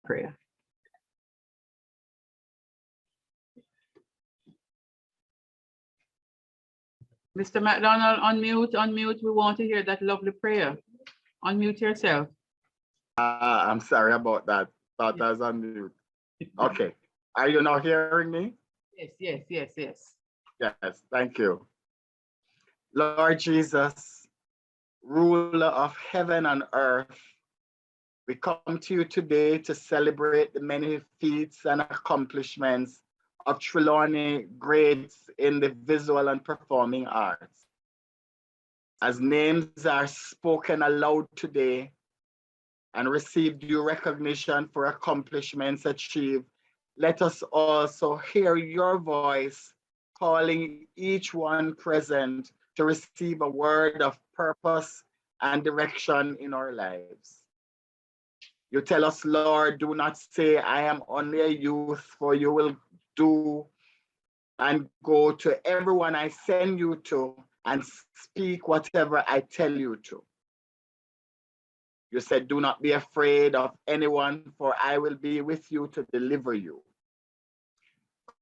prayer. Mr. McDonald, unmute, unmute. We want to hear that lovely prayer. Unmute yourself. I'm sorry about that. Thought I was on mute. Okay. Are you now hearing me? Yes, yes, yes, yes. Yes, thank you. Lord Jesus, ruler of heaven and earth, we come to you today to celebrate the many feats and accomplishments of Trelawny greats in the visual and performing arts. As names are spoken aloud today and receive due recognition for accomplishments achieved, let us also hear your voice calling each one present to receive a word of purpose and direction in our lives. You tell us, Lord, do not say, I am only a youth, for you will do and go to everyone I send you to and speak whatever I tell you to. You said, do not be afraid of anyone, for I will be with you to deliver you.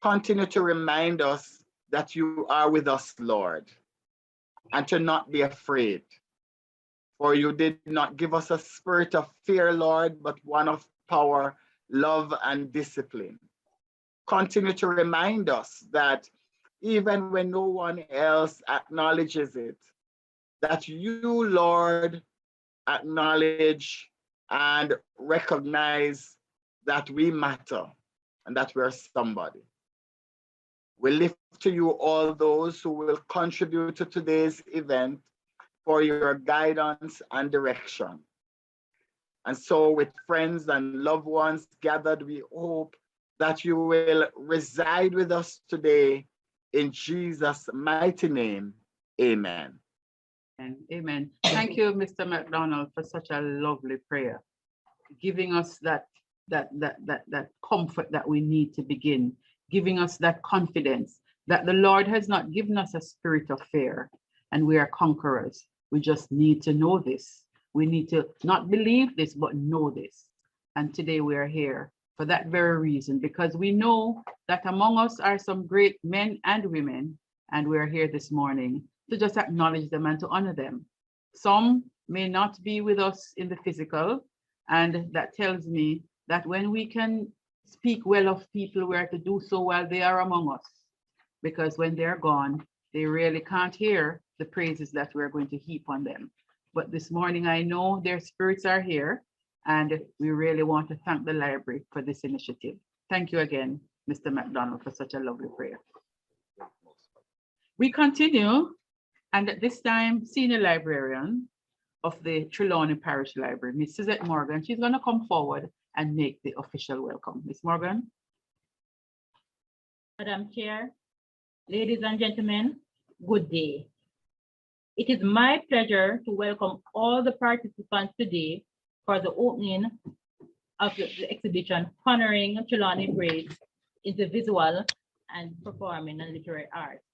Continue to remind us that you are with us, Lord, and to not be afraid. For you did not give us a spirit of fear, Lord, but one of power, love, and discipline. Continue to remind us that even when no one else acknowledges it, that you, Lord, acknowledge and recognize that we matter and that we're somebody. We lift to you all those who will contribute to today's event for your guidance and direction. And so with friends and loved ones gathered, we hope that you will reside with us today in Jesus' mighty name. Amen. Amen. Thank you, Mr. McDonald, for such a lovely prayer, giving us that comfort that we need to begin, giving us that confidence that the Lord has not given us a spirit of fear and we are conquerors. We just need to know this. We need to not believe this, but know this. And today we are here for that very reason, because we know that among us are some great men and women, and we are here this morning to just acknowledge them and to honor them. Some may not be with us in the physical, and that tells me that when we can speak well of people, we are to do so while they are among us, because when they're gone, they really can't hear the praises that we're going to heap on them. But this morning, I know their spirits are here, and we really want to thank the library for this initiative. Thank you again, Mr. McDonald, for such a lovely prayer. We continue, and at this time, Senior Librarian of the Trelawny Parish Library, Ms. Suzette Morgan, she's going to come forward and make the official welcome. Ms. Morgan. Madam Chair, ladies and gentlemen, good day. It is my pleasure to welcome all the participants today for the opening of the exhibition honoring Trelawny greats in the visual and performing and literary arts.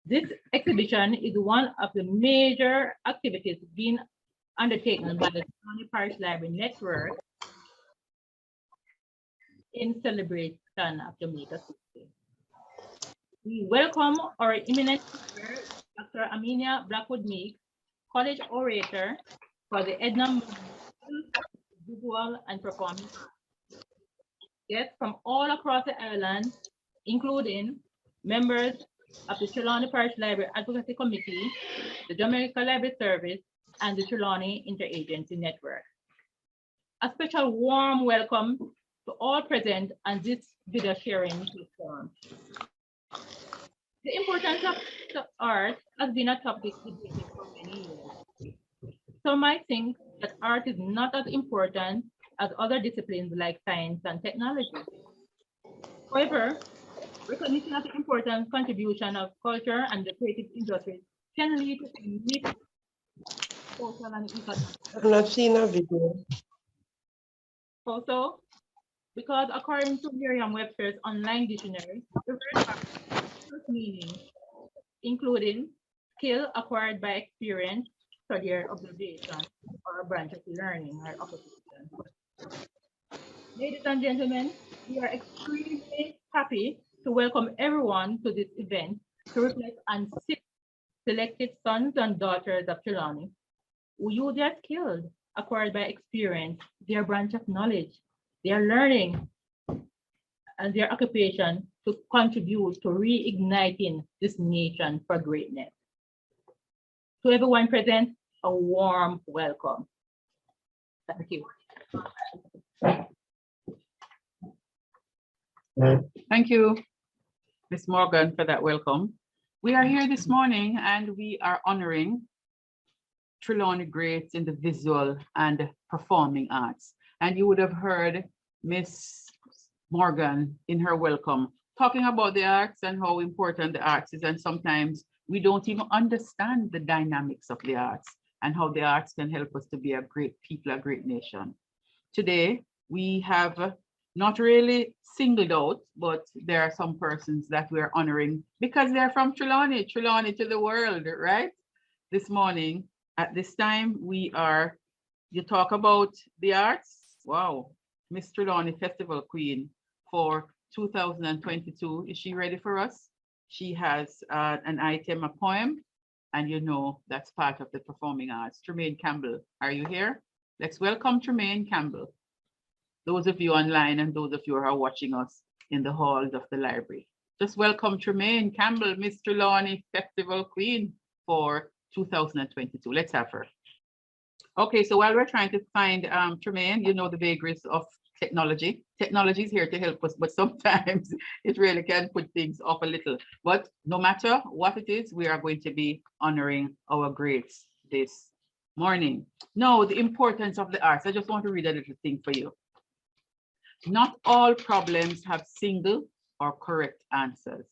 This exhibition is one of the major activities being undertaken by the Trelawny Parish Library Network in celebration of Jamaica. We welcome our eminent speaker, Dr. Aminia Blackwood-Meek, college orator for the Edna Visual and Performing Arts. Guests from all across the island, including members of the Trelawny Parish Library Advocacy Committee, the Jamaica Library Service, and the Trelawny Interagency Network. A special warm welcome to all present on this video sharing platform. The importance of art has been a topic debated for many years. Some might think that art is not as important as other disciplines like science and technology. However, recognition of the important contribution of culture and the creative industries can lead to significant social and economic. I've not seen a video. Also, because according to Merriam-Webster's online dictionary, the word art has meaning, including skill acquired by experience, study, or observation, or a branch of learning or acquisition. Ladies and gentlemen, we are extremely happy to welcome everyone to this event to reflect on 6 selected sons and daughters of Trelawny who use their skills acquired by experience, their branch of knowledge, their learning, and their occupation to contribute to reigniting this nation for greatness. To everyone present, a warm welcome. Thank you. Thank you, Ms. Morgan, for that welcome. We are here this morning and we are honoring Trelawny greats in the visual and performing arts. And you would have heard Ms. Morgan in her welcome talking about the arts and how important the arts is. And sometimes we don't even understand the dynamics of the arts and how the arts can help us to be a great people, a great nation. Today, we have not really singled out, but there are some persons that we're honoring because they're from Trelawny, Trelawny to the world, right? This morning, at this time, you talk about the arts. Wow, Miss Trelawny Festival Queen for 2022. Is she ready for us? She has an item, a poem, and you know that's part of the performing arts. Tramaine Campbell, are you here? Let's welcome Tramaine Campbell. Those of you online and those of you who are watching us in the halls of the library. Just welcome Tramaine Campbell, Miss Trelawny Festival Queen for 2022. Let's have her. Okay, so while we're trying to find Tramaine, you know the vagaries of technology. Technology is here to help us, but sometimes it really can put things off a little. But no matter what it is, we are going to be honoring our greats this morning. Now, the importance of the arts. I just want to read a little thing for you. Not all problems have single or correct answers.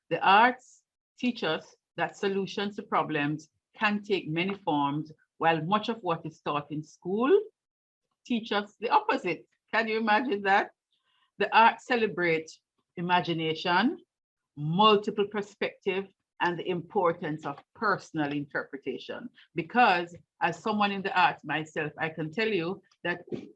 The arts teach us that solutions to problems can take many forms, while much of what is taught in school teach us the opposite. Can you imagine that? The arts celebrate imagination, multiple perspective, and the importance of personal interpretation. Because as someone in the arts myself, I can tell you that 2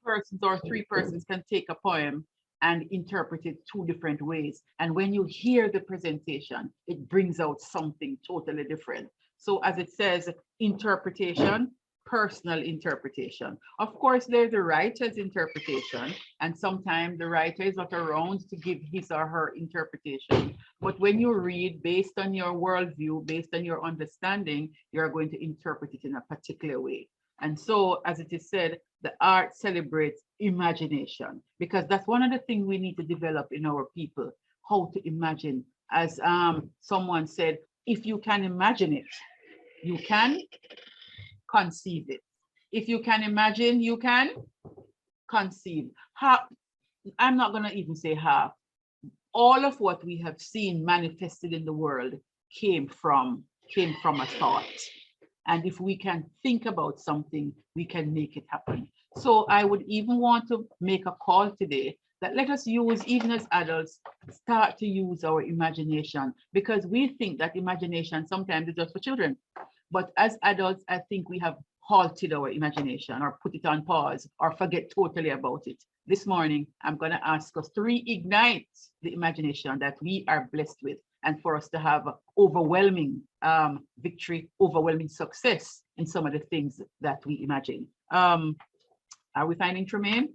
persons or 3 persons can take a poem and interpret it 2 different ways. And when you hear the presentation, it brings out something totally different. So as it says, interpretation, personal interpretation. Of course, there's the writer's interpretation, and sometimes the writer is not around to give his or her interpretation. But when you read based on your worldview, based on your understanding, you're going to interpret it in a particular way. And so, as it is said, the art celebrates imagination, because that's one of the things we need to develop in our people, how to imagine. As someone said, if you can imagine it, you can conceive it. If you can imagine, you can conceive. I'm not going to even say half. All of what we have seen manifested in the world came from a thought. And if we can think about something, we can make it happen. So I would even want to make a call today that let us use, even as adults, start to use our imagination, because we think that imagination sometimes is just for children. But as adults, I think we have halted our imagination or put it on pause or forget totally about it. This morning, I'm going to ask us to reignite the imagination that we are blessed with, and for us to have overwhelming victory, overwhelming success in some of the things that we imagine. Are we finding Tramaine?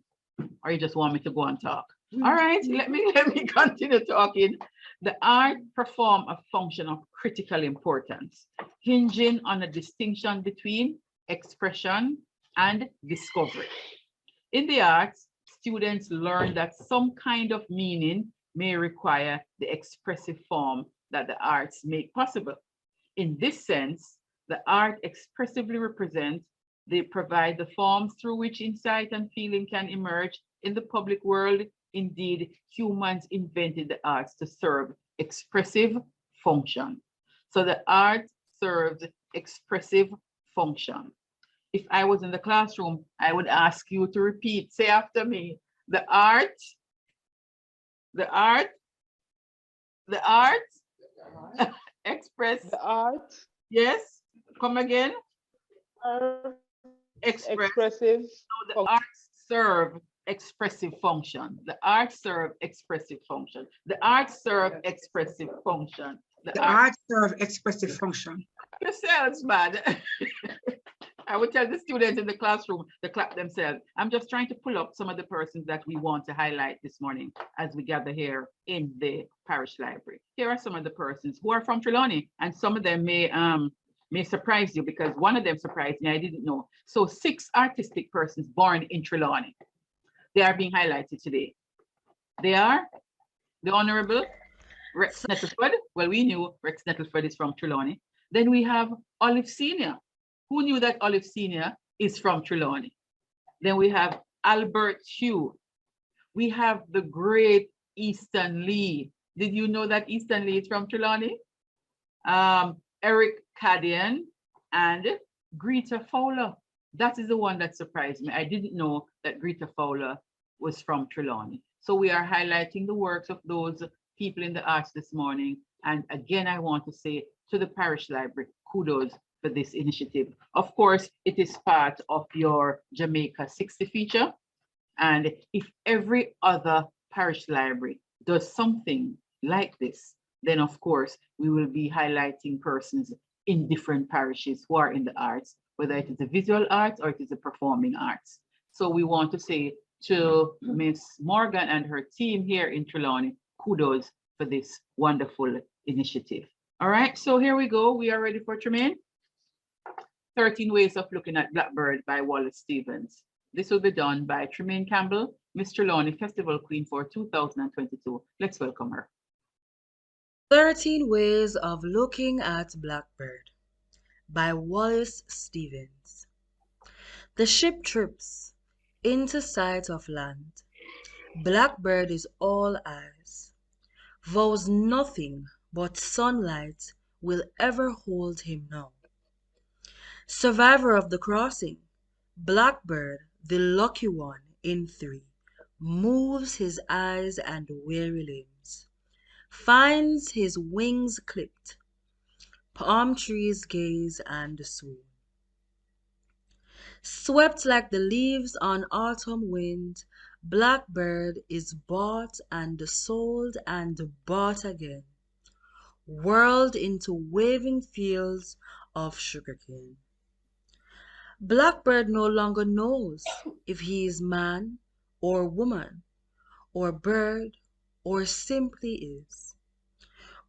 Or you just want me to go and talk? All right, let me continue talking. The art perform a function of critical importance, hinging on a distinction between expression and discovery. In the arts, students learn that some kind of meaning may require the expressive form that the arts make possible. In this sense, the art expressively represents, they provide the forms through which insight and feeling can emerge in the public world. Indeed, humans invented the arts to serve expressive function. So the art serves expressive function. If I was in the classroom, I would ask you to repeat, say after me, the art, express. The art. Yes, come again. Are Express. expressive. So the art serve expressive function. The arts serve expressive function. The arts serve expressive function. The arts serve expressive function. Yourselves, man. I would tell the students in the classroom to clap themselves. I'm just trying to pull up some of the persons that we want to highlight this morning as we gather here in the parish library. Here are some of the persons who are from Trelawny, and some of them may surprise you, because one of them surprised me. I didn't know. So 6 artistic persons born in Trelawny. They are being highlighted today. They are the Honorable Rex Nettleford. Well, we knew Rex Nettleford is from Trelawny. Then we have Olive Senior. Who knew that Olive Senior is from Trelawny? Then we have Albert Hugh. We have the great Easton Lee. Did you know that Easton Lee is from Trelawny? Eric Cadian and Greta Fowler. That is the one that surprised me. I didn't know that Greta Fowler was from Trelawny. So we are highlighting the works of those people in the arts this morning. And again, I want to say to the parish library, kudos for this initiative. Of course, it is part of your Jamaica 60 feature. And if every other parish library does something like this, then of course, we will be highlighting persons in different parishes who are in the arts, whether it is the visual arts or it is the performing arts. So we want to say to Miss Morgan and her team here in Trelawny, kudos for this wonderful initiative. All right, so here we go. We are ready for Tramaine. 13 Ways of Looking at Blackbird by Wallace Stevens. This will be done by Tramaine Campbell, Miss Trelawny Festival Queen for 2022. Let's welcome her. 13 Ways of Looking at Blackbird by Wallace Stevens. The ship trips into sight of land. Blackbird is all eyes. Vows nothing but sunlight will ever hold him now. Survivor of the crossing, Blackbird, the lucky one in 3, moves his eyes and weary limbs, finds his wings clipped, palm trees gaze and swoon. Swept like the leaves on autumn wind, Blackbird is bought and sold and bought again, whirled into waving fields of sugarcane. Blackbird no longer knows if he is man or woman, or bird, or simply is,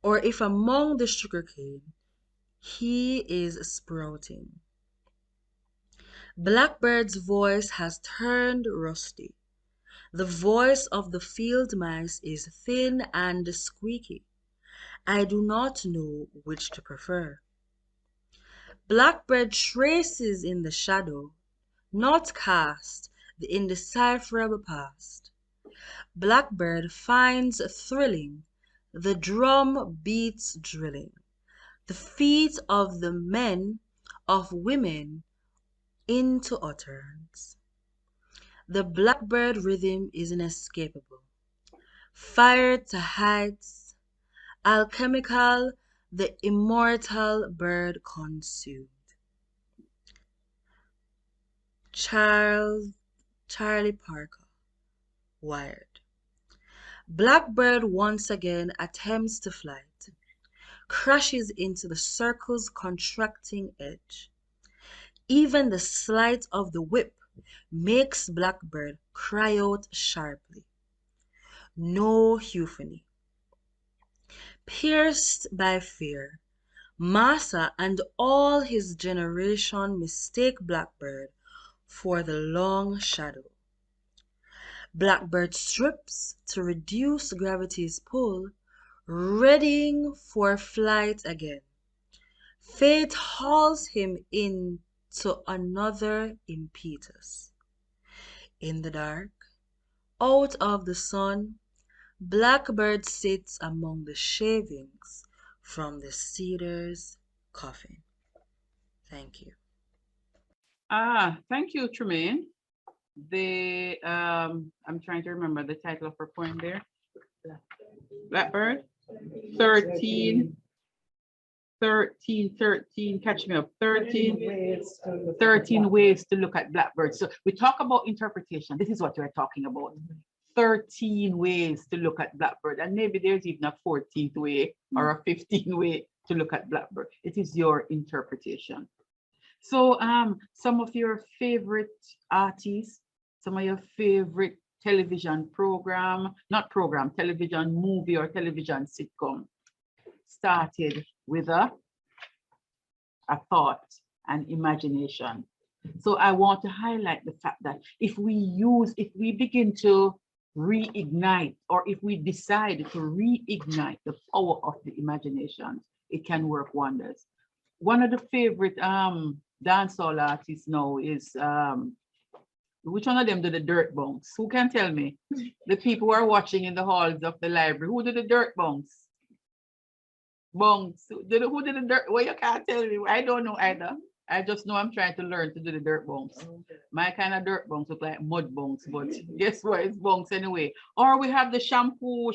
or if among the sugarcane he is sprouting. Blackbird's voice has turned rusty. The voice of the field mice is thin and squeaky. I do not know which to prefer. Blackbird traces in the shadow, not cast, the indecipherable past. Blackbird finds thrilling, the drum beats drilling, the feet of the men, of women, into utterance. The blackbird rhythm is inescapable, fired to heights, alchemical, the immortal bird consumed. Charlie Parker, Wired. Blackbird once again attempts to flight, crashes into the circle's contracting edge. Even the slight of the whip makes Blackbird cry out sharply. No euphony. Pierced by fear, Massa and all his generation mistake Blackbird for the long shadow. Blackbird strips to reduce gravity's pull, readying for flight again. Fate hauls him into another impetus. In the dark, out of the sun, Blackbird sits among the shavings from the cedar's coffin. Thank you. Thank you, Tramaine. I'm trying to remember the title of her poem there. Blackbird. 13 13, catch me up, 13 ways to look at blackbirds. So we talk about interpretation. This is what we're talking about. 13 ways to look at blackbird. And maybe there's even a 14th way or a 15th way to look at blackbird. It is your interpretation. So some of your favorite artists, some of your favorite television program, not program, television movie or television sitcom started with a thought and imagination. So I want to highlight the fact that if we begin to reignite, or if we decide to reignite the power of the imagination, it can work wonders. One of the favorite dancehall artists now is, which one of them do the dirt bongs? Who can tell me? The people who are watching in the halls of the library, who do the dirt bongs? Bongs. Who did the dirt? Well, you can't tell me. I don't know either. I just know I'm trying to learn to do the dirt bongs. My kind of dirt bongs look like mud bongs, but guess what? It's bongs anyway. Or we have the shampoo.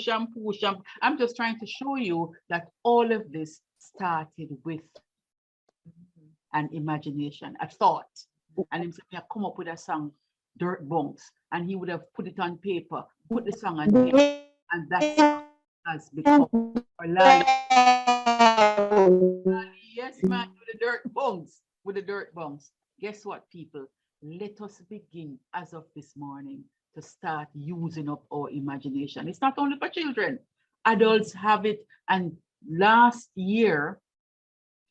I'm just trying to show you that all of this started with an imagination, a thought. And he said, come up with a song, Dirt Bongs. And he would have put it on paper, put the song on paper, and that has become our Lali. Yes, man, with the dirt bongs. With the dirt bongs. Guess what, people? Let us begin as of this morning to start using up our imagination. It's not only for children. Adults have it. And last year,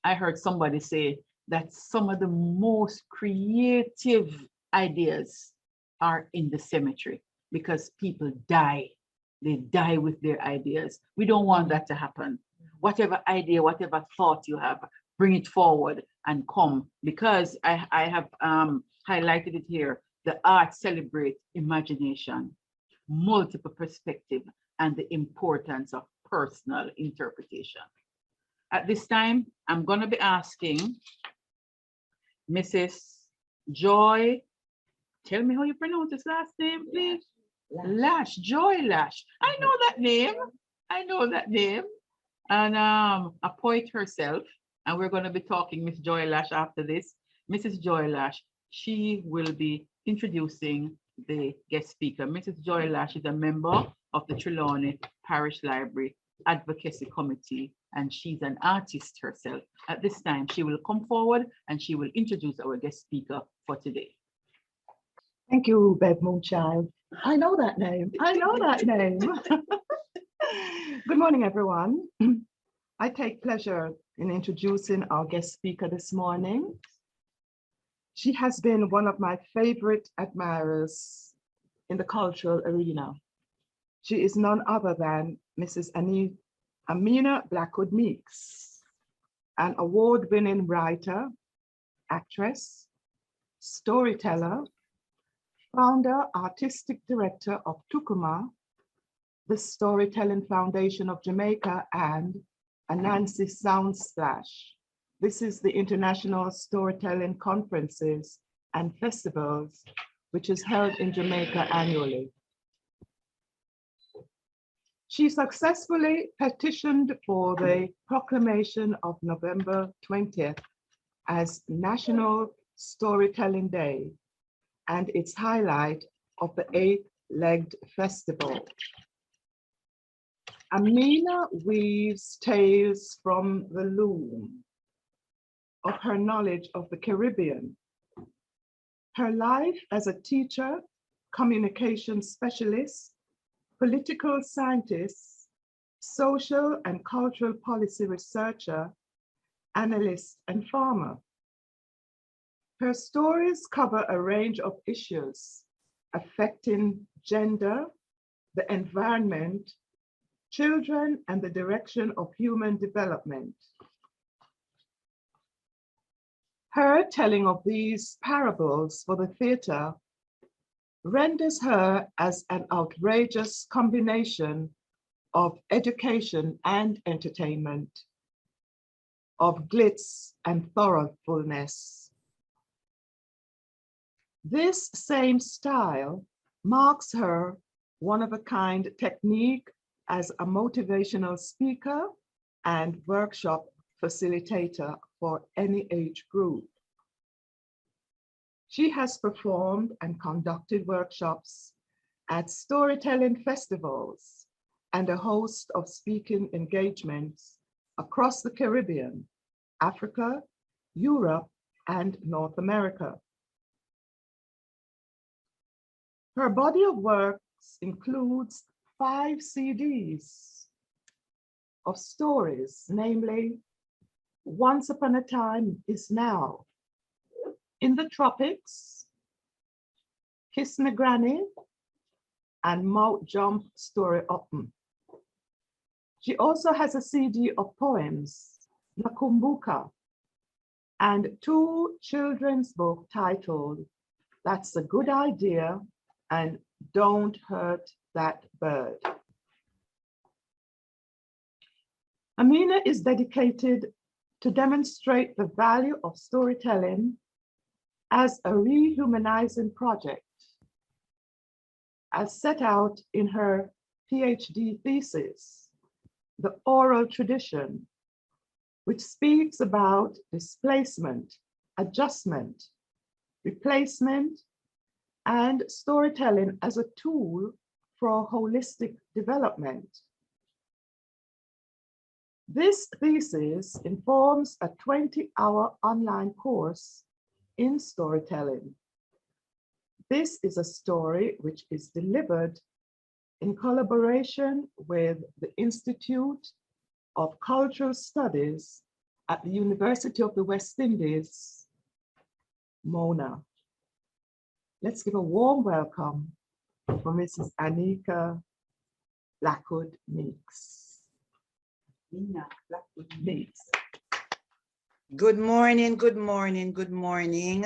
I heard somebody say that some of the most creative ideas are in the cemetery because people die. They die with their ideas. We don't want that to happen. Whatever idea, whatever thought you have, bring it forward and come, because I have highlighted it here. The arts celebrate imagination, multiple perspective, and the importance of personal interpretation. At this time, I'm going to be asking Mrs. Joy, tell me how you pronounce this last name, please. Laesch, Joy Laesch. I know that name. I know that name. And a poet herself. And we're going to be talking Miss Joy Laesch after this. Mrs. Joy Laesch, she will be introducing the guest speaker. Mrs. Joy Laesch is a member of the Trelawny Parish Library Advocacy Committee, and she's an artist herself. At this time, she will come forward and she will introduce our guest speaker for today. Thank you, Bev Moonchild. I know that name. I know that name. Good morning, everyone. I take pleasure in introducing our guest speaker this morning. She has been one of my favorite admirers in the cultural arena. She is none other than Mrs. Amina Blackwood Meeks, an award-winning writer, actress, storyteller, founder, artistic director of Tukuma, the Storytelling Foundation of Jamaica, and Anansi Sound Splash. This is the International Storytelling Conferences and Festivals, which is held in Jamaica annually. She successfully petitioned for the proclamation of November 20th as National Storytelling Day and its highlight of the 8-legged festival. Amina weaves tales from the loom of her knowledge of the Caribbean. Her life as a teacher, communication specialist, political scientist, social and cultural policy researcher, analyst, and farmer. Her stories cover a range of issues affecting gender, the environment, children, and the direction of human development. Her telling of these parables for the theater renders her as an outrageous combination of education and entertainment, of glitz and thoroughfulness. This same style marks her one-of-a-kind technique as a motivational speaker and workshop facilitator for any age group. She has performed and conducted workshops at storytelling festivals and a host of speaking engagements across the Caribbean, Africa, Europe, and North America. Her body of works includes 5 CDs of stories, namely Once Upon a Time Is Now, In the Tropics, Kiss Me Granny, and Mount Jump Story Open. She also has a CD of poems, Nakumbuka, and 2 children's books titled That's a Good Idea and Don't Hurt That Bird. Amina is dedicated to demonstrate the value of storytelling as a rehumanizing project, as set out in her PhD thesis, The Oral Tradition, which speaks about displacement, adjustment, replacement, and storytelling as a tool for holistic development. This thesis informs a 20-hour online course in storytelling. This is a story which is delivered in collaboration with the Institute of Cultural Studies at the University of the West Indies, Mona. Let's give a warm welcome for Mrs. Anika Blackwood Meeks. Nina Blackwood Meeks. Good morning, good morning, good morning.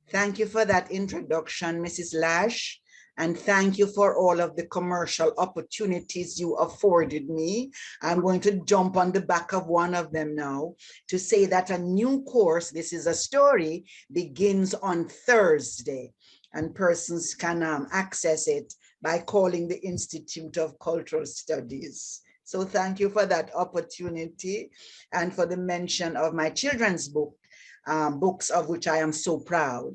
Thank you for that introduction, Mrs. Laesch, and thank you for all of the commercial opportunities you afforded me. I'm going to jump on the back of one of them now to say that a new course, this is a story, begins on Thursday, and persons can access it by calling the Institute of Cultural Studies. So thank you for that opportunity and for the mention of my children's book, books of which I am so proud.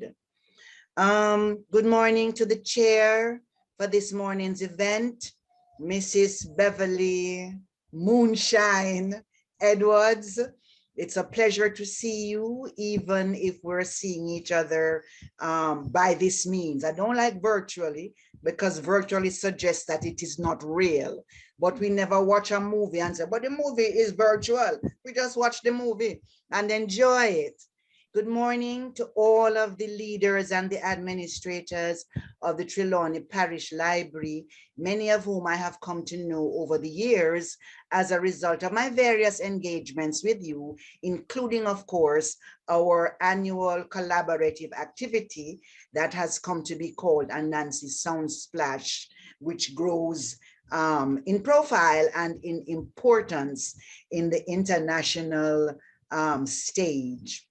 Good morning to the chair for this morning's event, Mrs. Beverly Moonshine Edwards. It's a pleasure to see you, even if we're seeing each other by this means. I don't like virtually, because virtually suggests that it is not real. But we never watch a movie and say, but the movie is virtual. We just watch the movie and enjoy it. Good morning to all of the leaders and the administrators of the Trelawny Parish Library, many of whom I have come to know over the years as a result of my various engagements with you, including, of course, our annual collaborative activity that has come to be called Anansi Sound Splash, which grows in profile and in importance in the international stage.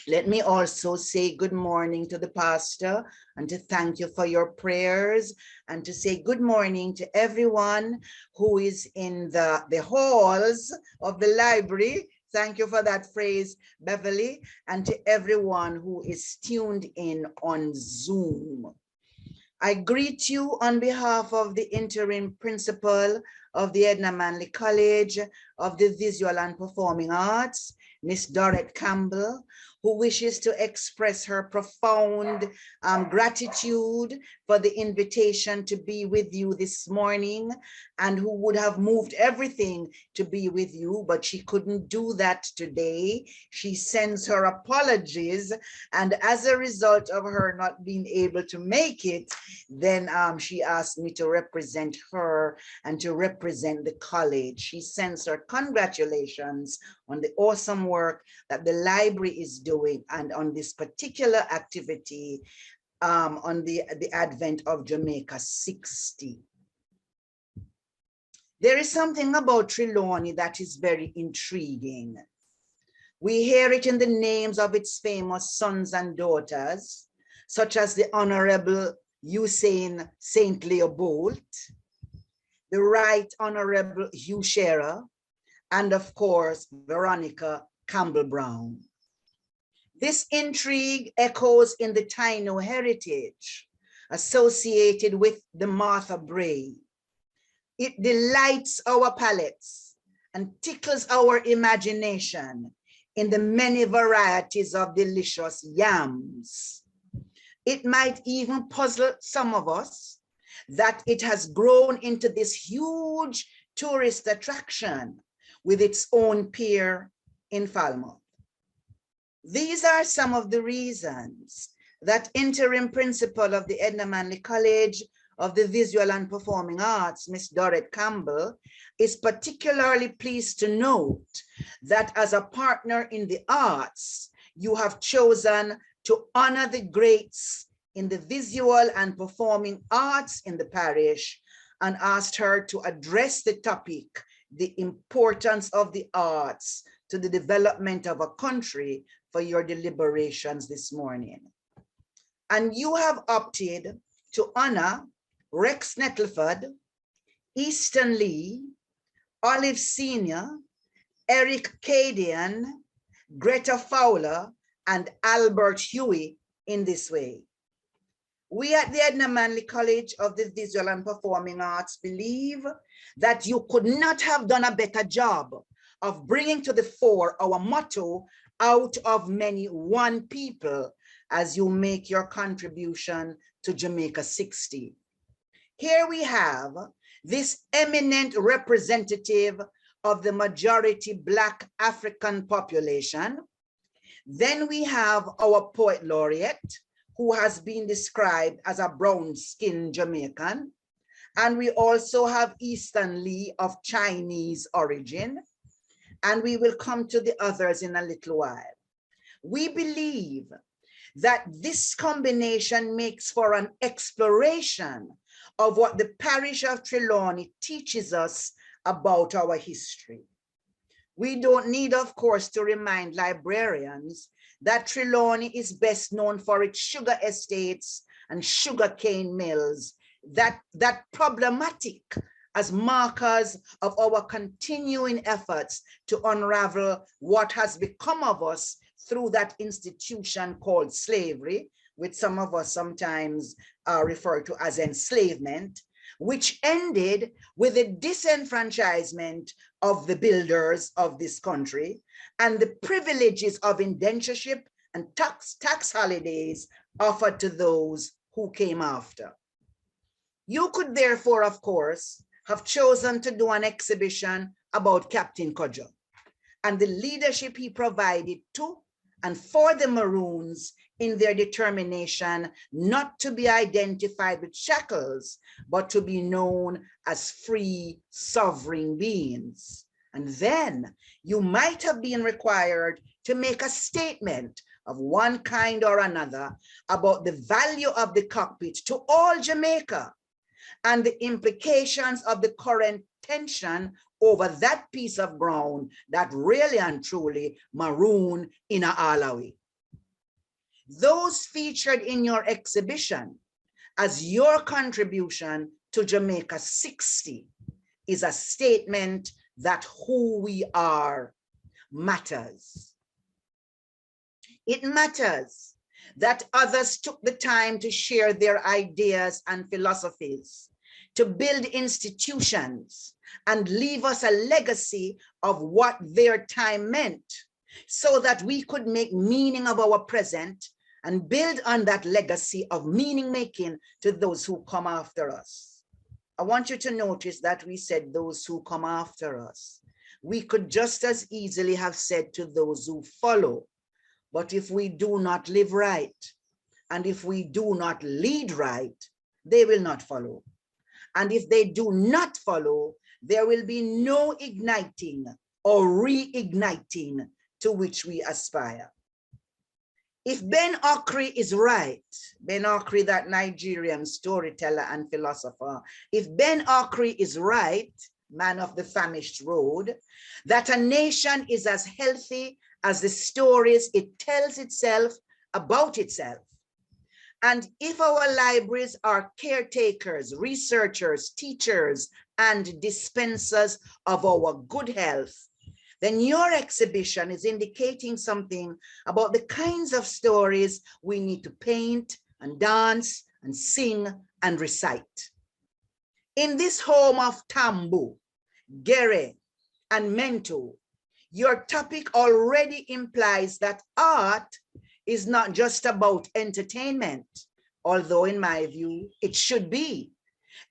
Let me also say good morning to the pastor and to thank you for your prayers, and to say good morning to everyone who is in the halls of the library. Thank you for that phrase, Beverly, and to everyone who is tuned in on Zoom. I greet you on behalf of the interim principal of the Edna Manley College of the Visual and Performing Arts, Miss Dorette Campbell, who wishes to express her profound gratitude for the invitation to be with you this morning, and who would have moved everything to be with you, but she couldn't do that today. She sends her apologies, and as a result of her not being able to make it, then she asked me to represent her and to represent the college. She sends her congratulations on the awesome work that the library is doing and on this particular activity on the advent of Jamaica 60. There is something about Trelawny that is very intriguing. We hear it in the names of its famous sons and daughters, such as the Honorable Usain St. Leopold, the Right Honorable Hugh Shearer, and of course, Veronica Campbell Brown. This intrigue echoes in the Taino heritage associated with the Martha Bray. It delights our palates and tickles our imagination in the many varieties of delicious yams. It might even puzzle some of us that it has grown into this huge tourist attraction with its own pier in Falmouth. These are some of the reasons that interim principal of the Edna Manley College of the Visual and Performing Arts, Miss Dorrit Campbell, is particularly pleased to note that as a partner in the arts, you have chosen to honor the greats in the visual and performing arts in the parish, and asked her to address the topic, the importance of the arts to the development of a country, for your deliberations this morning. And you have opted to honor Rex Nettleford, Easton Lee, Olive Sr., Eric Cadian, Greta Fowler, and Albert Huey in this way. We at the Edna Manley College of the Visual and Performing Arts believe that you could not have done a better job of bringing to the fore our motto, out of many, one people, as you make your contribution to Jamaica 60. Here we have this eminent representative of the majority Black African population. Then we have our poet laureate, who has been described as a brown-skinned Jamaican. And we also have Easton Lee of Chinese origin. And we will come to the others in a little while. We believe that this combination makes for an exploration of what the parish of Trelawny teaches us about our history. We don't need, of course, to remind librarians that Trelawny is best known for its sugar estates and sugarcane mills, that problematic as markers of our continuing efforts to unravel what has become of us through that institution called slavery, which some of us sometimes refer to as enslavement, which ended with the disenfranchisement of the builders of this country and the privileges of indentureship and tax holidays offered to those who came after. You could therefore, of course, have chosen to do an exhibition about Captain Cudjoe and the leadership he provided to and for the Maroons in their determination not to be identified with shackles, but to be known as free sovereign beings. And then you might have been required to make a statement of one kind or another about the value of the cockpit to all Jamaica and the implications of the current tension over that piece of ground that really and truly maroon in a Alawi. Those featured in your exhibition as your contribution to Jamaica 60 is a statement that who we are matters. It matters that others took the time to share their ideas and philosophies, to build institutions and leave us a legacy of what their time meant, so that we could make meaning of our present and build on that legacy of meaning making to those who come after us. I want you to notice that we said those who come after us. We could just as easily have said to those who follow. But if we do not live right, and if we do not lead right, they will not follow. And if they do not follow, there will be no igniting or reigniting to which we aspire. If Ben Okri is right, Ben Okri, that Nigerian storyteller and philosopher, if Ben Okri is right, man of the famished road, that a nation is as healthy as the stories it tells itself about itself. And if our libraries are caretakers, researchers, teachers, and dispensers of our good health, then your exhibition is indicating something about the kinds of stories we need to paint and dance and sing and recite. In this home of Tambu, Gere, and Mento, your topic already implies that art is not just about entertainment, although in my view, it should be.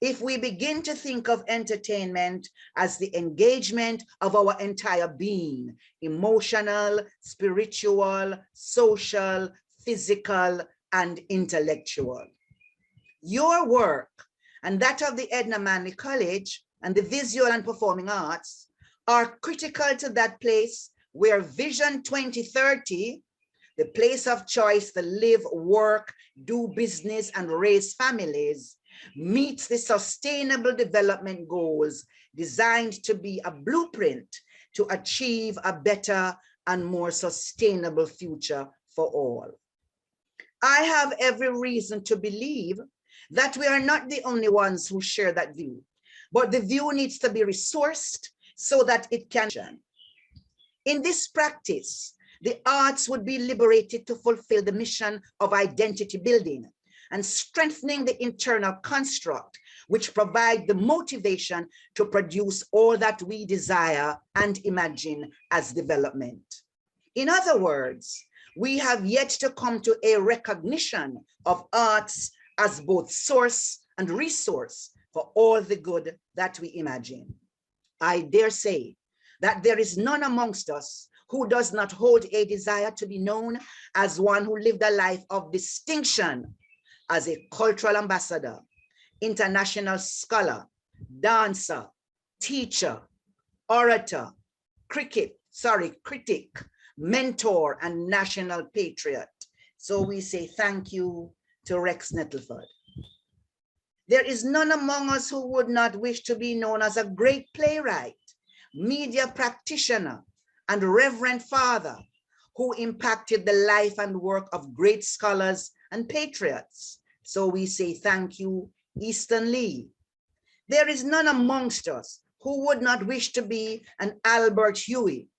If we begin to think of entertainment as the engagement of our entire being, emotional, spiritual, social, physical, and intellectual. Your work and that of the Edna Manley College and the Visual and Performing Arts are critical to that place where Vision 2030, the place of choice to live, work, do business, and raise families, meets the sustainable development goals designed to be a blueprint to achieve a better and more sustainable future for all. I have every reason to believe that we are not the only ones who share that view, but the view needs to be resourced so that it can. In this practice, the arts would be liberated to fulfill the mission of identity building and strengthening the internal construct, which provide the motivation to produce all that we desire and imagine as development. In other words, we have yet to come to a recognition of arts as both source and resource for all the good that we imagine. I dare say that there is none amongst us who does not hold a desire to be known as one who lived a life of distinction as a cultural ambassador, international scholar, dancer, teacher, orator, critic, mentor, and national patriot. So we say thank you to Rex Nettleford. There is none among us who would not wish to be known as a great playwright, media practitioner, and reverend father who impacted the life and work of great scholars and patriots. So we say thank you, Easton Lee. There is none amongst us who would not wish to be an Albert Huey,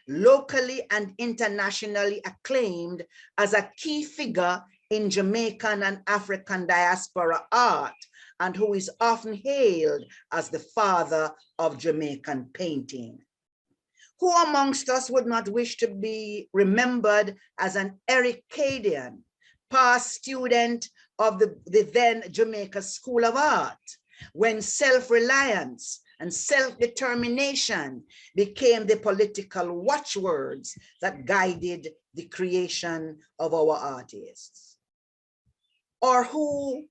locally and internationally acclaimed as a key figure in Jamaican and African diaspora art, and who is often hailed as the father of Jamaican painting. Who amongst us would not wish to be remembered as an Eric Cadian, past student of the then Jamaica School of Art, when self-reliance and self-determination became the political watchwords that guided the creation of our artists? Or who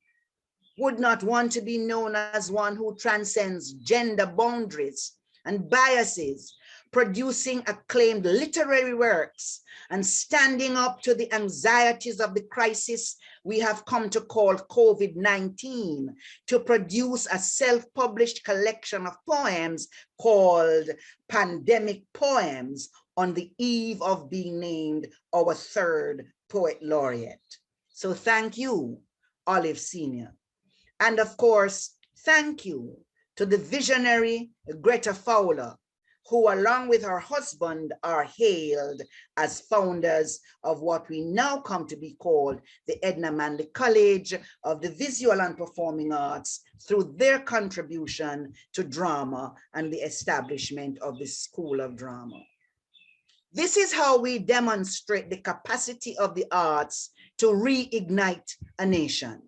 would not want to be known as one who transcends gender boundaries and biases, producing acclaimed literary works and standing up to the anxieties of the crisis we have come to call COVID-19 to produce a self-published collection of poems called Pandemic Poems on the eve of being named our third poet laureate. So thank you, Olive Sr. And of course, thank you to the visionary Greta Fowler, who along with her husband are hailed as founders of what we now come to be called the Edna Manley College of the Visual and Performing Arts through their contribution to drama and the establishment of the School of Drama. This is how we demonstrate the capacity of the arts to reignite a nation.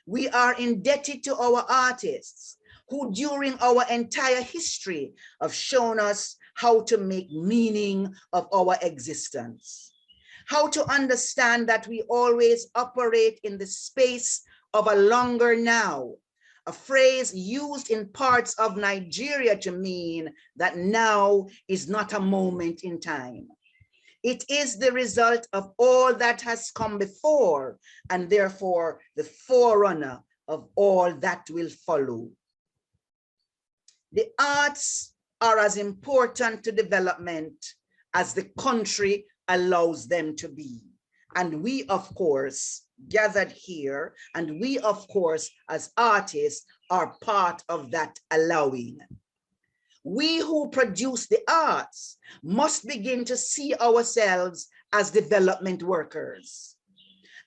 We are indebted to our artists who during our entire history have shown us how to make meaning of our existence, how to understand that we always operate in the space of a longer now, a phrase used in parts of Nigeria to mean that now is not a moment in time. It is the result of all that has come before, and therefore the forerunner of all that will follow. The arts are as important to development as the country allows them to be. And we, of course, gathered here, and we, of course, as artists, are part of that allowing. we who produce the arts must begin to see ourselves as development workers.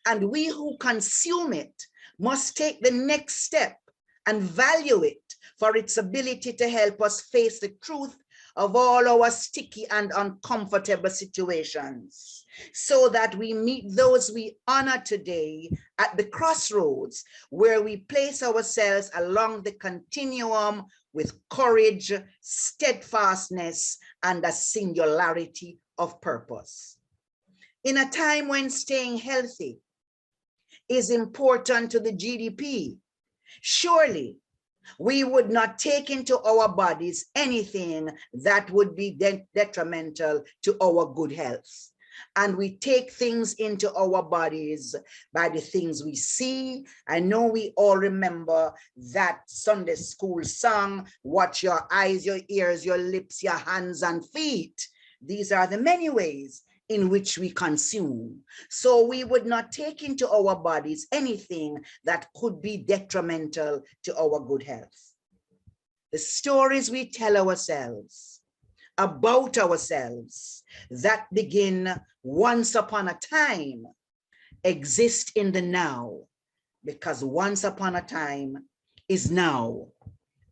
And we who consume it must take the next step and value it for its ability to help us face the truth of all our sticky and uncomfortable situations, so that we meet those we honor today at the crossroads where we place ourselves along the continuum with courage, steadfastness, and a singularity of purpose. In a time when staying healthy is important to the GDP, surely we would not take into our bodies anything that would be detrimental to our good health. And we take things into our bodies by the things we see. I know we all remember that Sunday school song, watch your eyes, your ears, your lips, your hands and feet. These are the many ways in which we consume. So we would not take into our bodies anything that could be detrimental to our good health. The stories we tell ourselves about ourselves that begin once upon a time exist in the now, because once upon a time is now.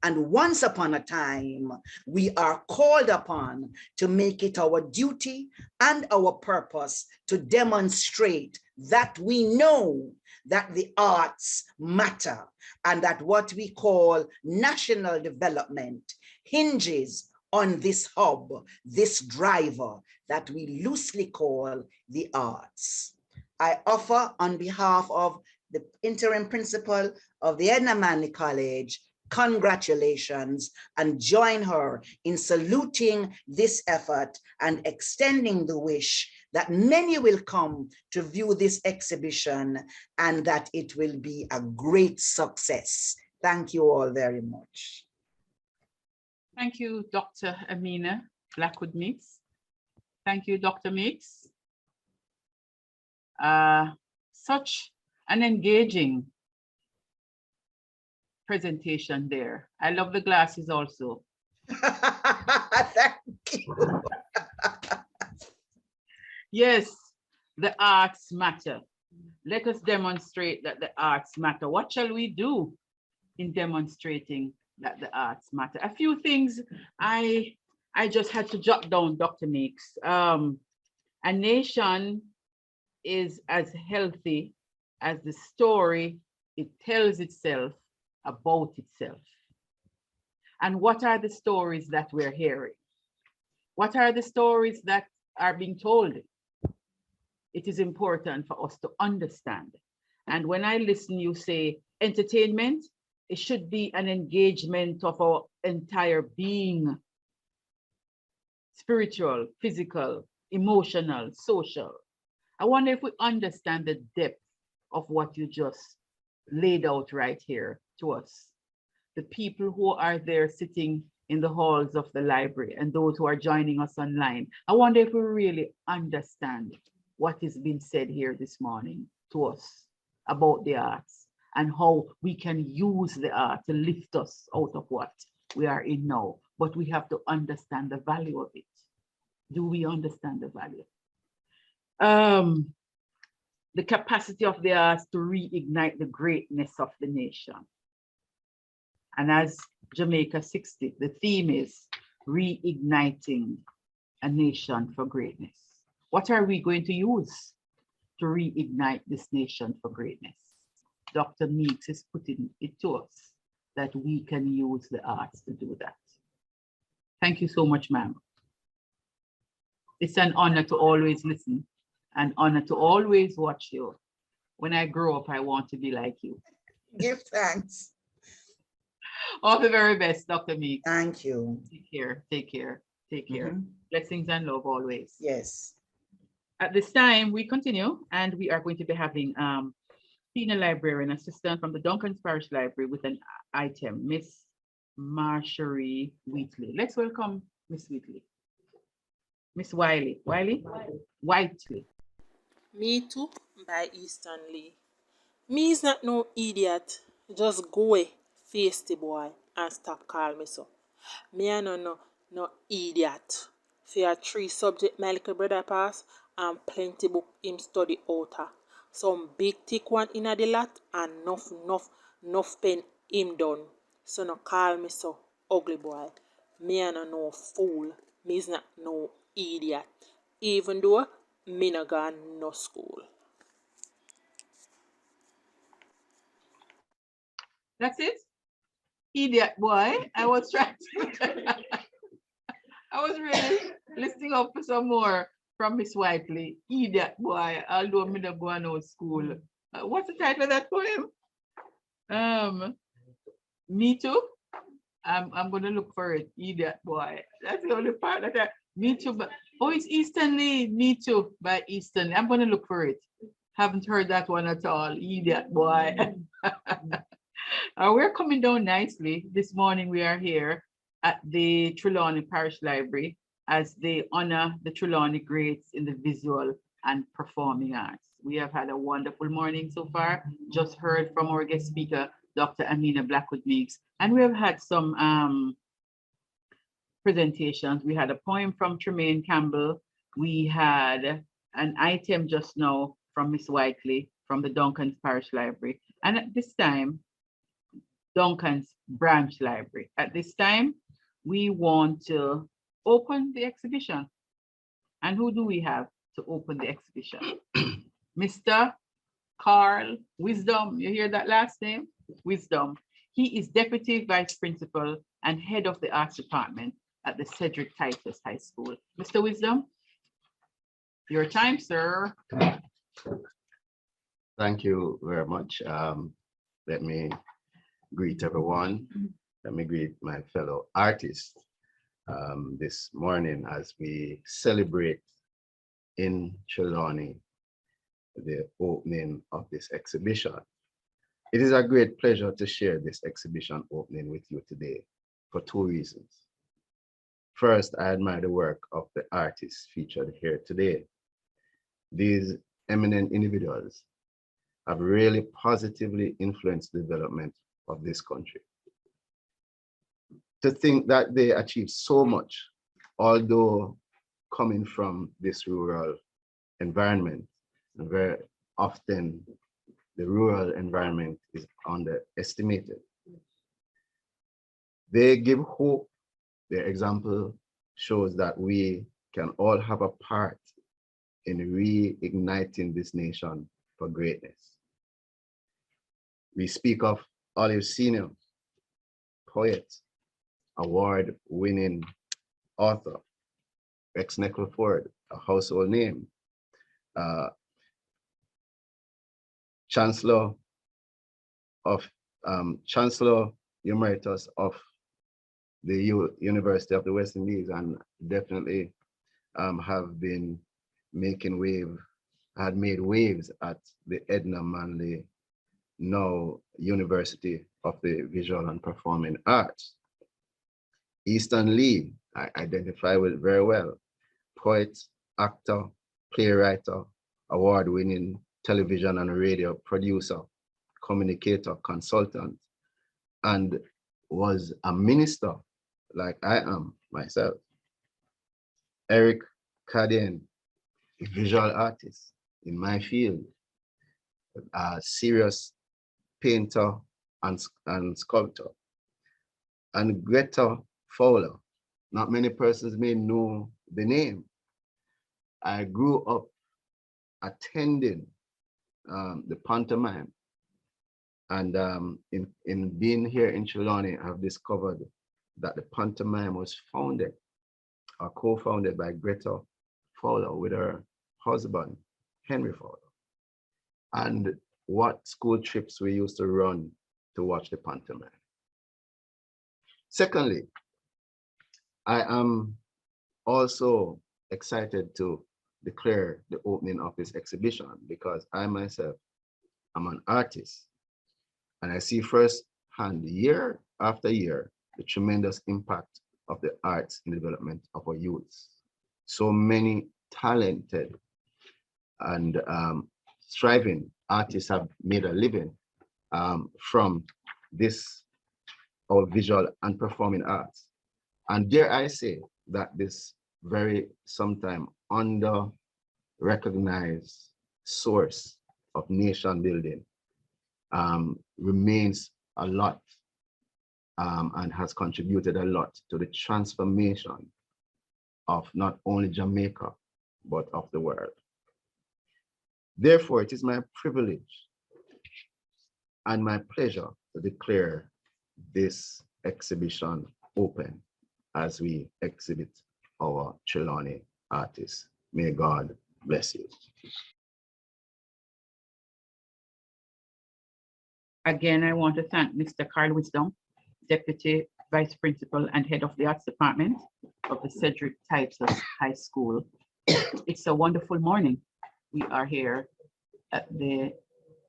And once upon a time, we are called upon to make it our duty and our purpose to demonstrate that we know that the arts matter and that what we call national development hinges on this hub, this driver that we loosely call the arts. I offer on behalf of the interim principal of the Edna Manley College congratulations and join her in saluting this effort and extending the wish that many will come to view this exhibition and that it will be a great success. Thank you all very much. Thank you, Dr. Amina Blackwood Meeks. Thank you, Dr. Meeks. Such an engaging presentation there. I love the glasses also. Thank you. Yes, the arts matter. Let us demonstrate that the arts matter. What shall we do in demonstrating that the arts matter? A few things I just had to jot down, Dr. Meeks. A nation is as healthy as the story it tells itself about itself. And what are the stories that we're hearing? What are the stories that are being told? It is important for us to understand. And when I listen, you say entertainment, it should be an engagement of our entire being, spiritual, physical, emotional, social. I wonder if we understand the depth of what you just laid out right here to us. The people who are there sitting in the halls of the library and those who are joining us online. I wonder if we really understand what is being said here this morning to us about the arts and how we can use the art to lift us out of what we are in now. But we have to understand the value of it. Do we understand the value? The capacity of the arts to reignite the greatness of the nation. And as Jamaica 60, the theme is reigniting a nation for greatness. What are we going to use to reignite this nation for greatness? Dr. Meeks is putting it to us that we can use the arts to do that. Thank you so much, ma'am. It's an honor to always listen, an honor to always watch you. When I grow up, I want to be like you. Give thanks. All the very best, Dr. Meeks. Thank you. Take care, take care, take care. Blessings and love always. Yes. At this time, we continue and we are going to be having Senior Librarian Assistant from the Duncan Parish Library with an item, Miss Marsharee Whiteley. Let's welcome Miss Whiteley. Miss Whiteley. Whiteley. Me too, by Easton Lee. Me is not no idiot. Just go away, face the boy, and stop calling me so. Me I no idiot. For 3 subject my little brother pass and plenty book him study outer. Some big thick one in the lot and enough pen him done. So no call me so ugly boy. Me I no fool. Me is not no idiot. Even though me no gone no school. That's it? Idiot boy. I was trying to I was really listening up for some more from Miss Whiteley. Idiot boy, although me not go no school. What's the title of that poem? Me too. I'm gonna look for it. Idiot boy. That's the only part that me too. But oh, it's Eastonly. Me too by Easton. I'm gonna look for it. Haven't heard that one at all. Idiot boy. We're coming down nicely. This morning we are here at the Trelawny Parish Library as they honor the Trelawny greats in the visual and performing arts. We have had a wonderful morning so far. Just heard from our guest speaker, Dr. Amina Blackwood Meeks, and we have had some presentations. We had a poem from Tramaine Campbell. We had an item just now from Miss Whiteley from the Duncan's Parish Library. And at this time, Duncan's branch library. At this time, we want to open the exhibition. And who do we have to open the exhibition? Mr. Carl Wisdom. You hear that last name? Wisdom. He is Deputy Vice Principal and Head of the Arts Department at the Cedric Titus High School. Mr. Wisdom, your time, sir. Thank you very much. Let me greet everyone. Let me greet my fellow artists this morning as we celebrate in Trelawny the opening of this exhibition. It is a great pleasure to share this exhibition opening with you today for 2 reasons. First, I admire the work of the artists featured here today. These eminent individuals have really positively influenced the development of this country. To think that they achieved so much, although coming from this rural environment, and very often the rural environment is underestimated. They give hope. Their example shows that we can all have a part in reigniting this nation for greatness. We speak of Olive Senior, poet, award-winning author, Rex Neckleford, a household name, Chancellor Emeritus of the University of the West Indies, and definitely have been making had made waves at the Edna Manley, now University of the Visual and Performing Arts. Easton Lee, I identify with very well, poet, actor, playwright, award-winning television and radio producer, communicator, consultant, and was a minister like I am myself. Eric Cadden, a visual artist in my field, a serious painter and sculptor. And Greta Fowler, not many persons may know the name. I grew up attending the pantomime, and in being here in Trelawny, I've discovered that the pantomime was founded or co-founded by Greta Fowler with her husband, Henry Fowler. And what school trips we used to run to watch the pantomime. Secondly, I am also excited to declare the opening of this exhibition because I myself am an artist, and I see firsthand year after year the tremendous impact of the arts in the development of our youth. So many talented and striving artists have made a living from this, our visual and performing arts. And dare I say that this very sometime under recognized source of nation building remains a lot and has contributed a lot to the transformation of not only Jamaica, but of the world. Therefore, it is my privilege and my pleasure to declare this exhibition open as we exhibit our Trelawny artists. May God bless you. Again, I want to thank Mr. Carl Wisdom, Deputy Vice Principal and Head of the Arts Department of the Cedric Titus High School. It's a wonderful morning. We are here at the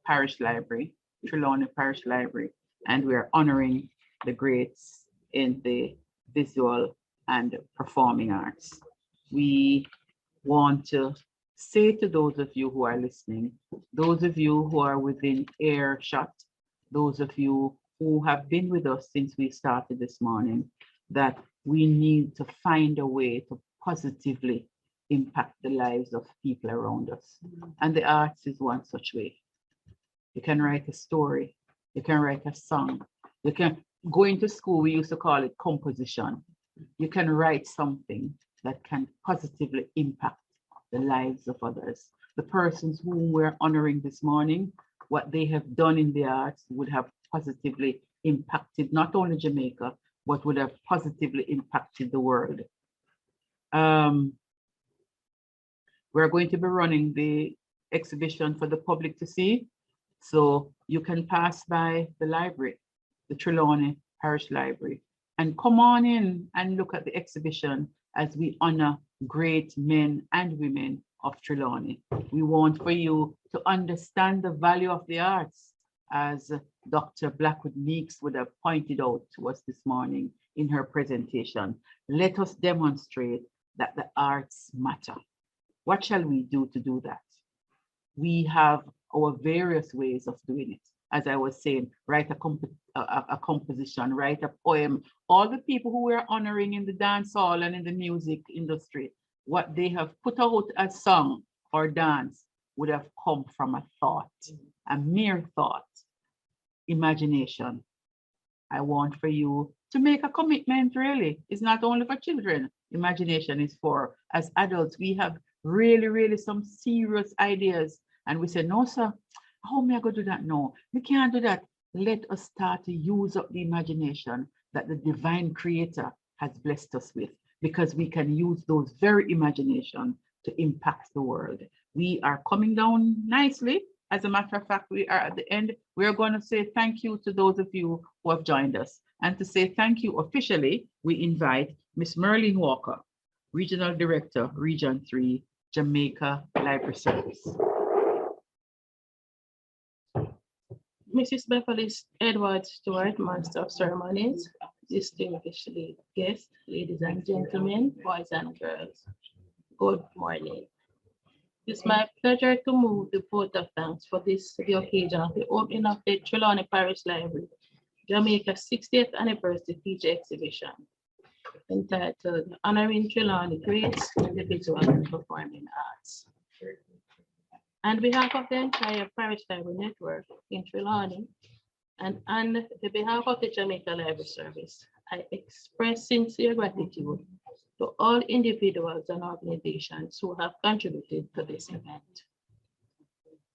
Parish Library, Trelawny Parish Library, and we are honoring the greats in the visual and performing arts. We want to say to those of you who are listening, those of you who are within earshot, those of you who have been with us since we started this morning, that we need to find a way to positively impact the lives of people around us. And the arts is one such way. You can write a story, you can write a song, you can go into school, we used to call it composition. You can write something that can positively impact the lives of others. The persons whom we're honoring this morning, what they have done in the arts would have positively impacted not only Jamaica, but would have positively impacted the world. We're going to be running the exhibition for the public to see. So you can pass by the library, the Trelawny Parish Library, and come on in and look at the exhibition as we honor great men and women of Trelawny. We want for you to understand the value of the arts, as Dr. Blackwood Meeks would have pointed out to us this morning in her presentation. Let us demonstrate that the arts matter. What shall we do to do that? We have our various ways of doing it. As I was saying, write a composition, write a poem. All the people who we're honoring in the dance hall and in the music industry, what they have put out as song or dance would have come from a thought, a mere thought, imagination. I want for you to make a commitment, really. It's not only for children. Imagination is for, as adults, we have really some serious ideas. And we say, no, sir, how am I going to do that? No, we can't do that. Let us start to use up the imagination that the divine creator has blessed us with, because we can use those very imagination to impact the world. We are coming down nicely. As a matter of fact, we are at the end. We're going to say thank you to those of you who have joined us. And to say thank you officially, we invite Miss Merlin Walker, Regional Director, Region 3, Jamaica Library Service. Mrs. Beverly Edward Stewart, Master of Ceremonies, distinguished guests, ladies and gentlemen, boys and girls, good morning. It's my pleasure to move the vote of thanks for the occasion of the opening of the Trelawny Parish Library, Jamaica's 60th anniversary feature exhibition, entitled Honoring Trelawny Greats in the Visual and Performing Arts. On behalf of the entire Parish Library Network in Trelawny, and on the behalf of the Jamaica Library Service, I express sincere gratitude to all individuals and organizations who have contributed to this event.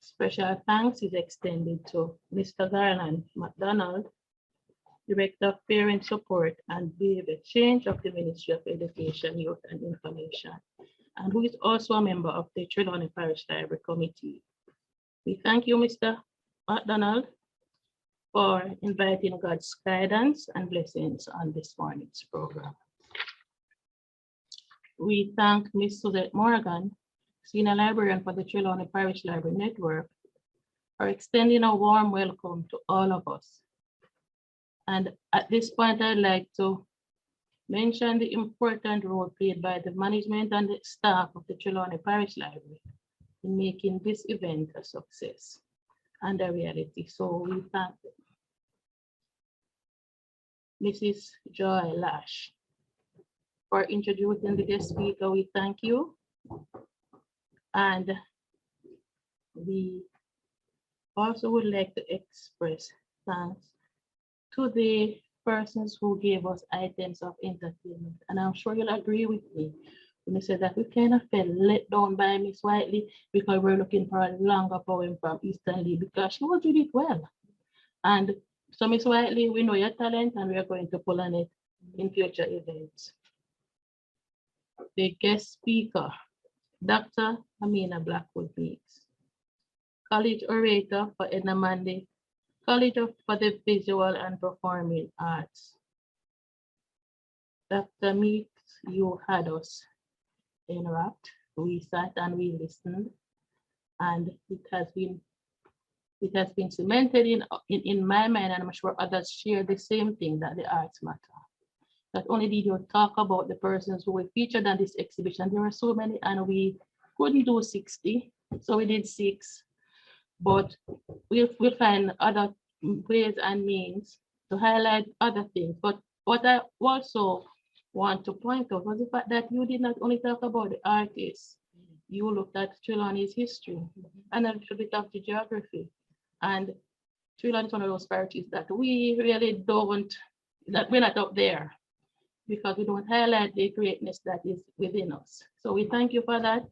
Special thanks is extended to Mr. Garland McDonald, Director of Parent Support and Behavior Exchange of the Ministry of Education, Youth and Information, and who is also a member of the Trelawny Parish Library Committee. We thank you, Mr. McDonald, for inviting God's guidance and blessings on this morning's program. We thank Ms. Suzette Morgan, Senior Librarian for the Trelawny Parish Library Network, for extending a warm welcome to all of us. And at this point, I'd like to mention the important role played by the management and the staff of the Trelawny Parish Library in making this event a success and a reality. So we thank Mrs. Joy Laesch, for introducing the guest speaker. We thank you. And we also would like to express thanks to the persons who gave us items of entertainment. And I'm sure you'll agree with me when I said that we kind of felt let down by Miss Whiteley because we're looking for a longer poem from Eastern Lee because she was doing it well. And so Miss Whiteley, we know your talent and we are going to pull on it in future events. The guest speaker, Dr. Amina Blackwood Meeks, College Orator for Edna Mandy, for the Visual and Performing Arts. Dr. Meeks, you had us interrupt. We sat and we listened, and it has been cemented in my mind, and I'm sure others share the same thing, that the arts matter. Not only did you talk about the persons who were featured on this exhibition, there were so many, and we couldn't do 60, so we did 6. But we'll find other ways and means to highlight other things. But what I also want to point out was the fact that you did not only talk about the artists, you looked at Trelawny's history and a little bit of the geography. And Trelawny is one of those parties that we really don't, that we're not up there because we don't highlight the greatness that is within us. So we thank you for that.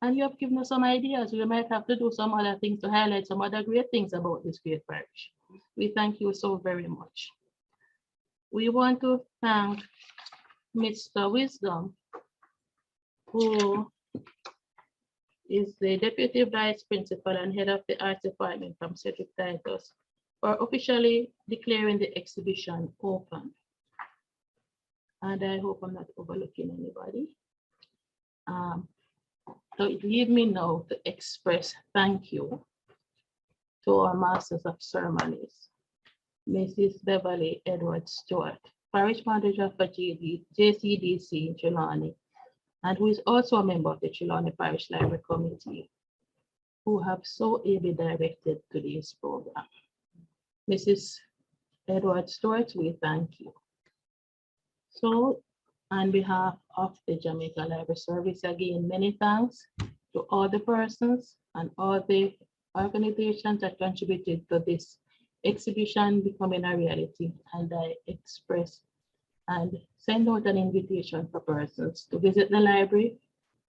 And you have given us some ideas. We might have to do some other things to highlight some other great things about this great parish. We thank you so very much. We want to thank Mr. Wisdom, who is the Deputy Vice Principal and Head of the Arts Department from Cedric Titus, for officially declaring the exhibition open. And I hope I'm not overlooking anybody. So it leaves me now to express thank you to our Masters of Ceremonies, Mrs. Beverly Edward Stewart, Parish Manager for JCDC in Trelawny, and who is also a member of the Trelawny Parish Library Committee, who have so ably directed today's program. Mrs. Edward Stewart, we thank you. So, on behalf of the Jamaica Library Service, again, many thanks to all the persons and all the organizations that contributed to this exhibition becoming a reality. And I express and send out an invitation for persons to visit the library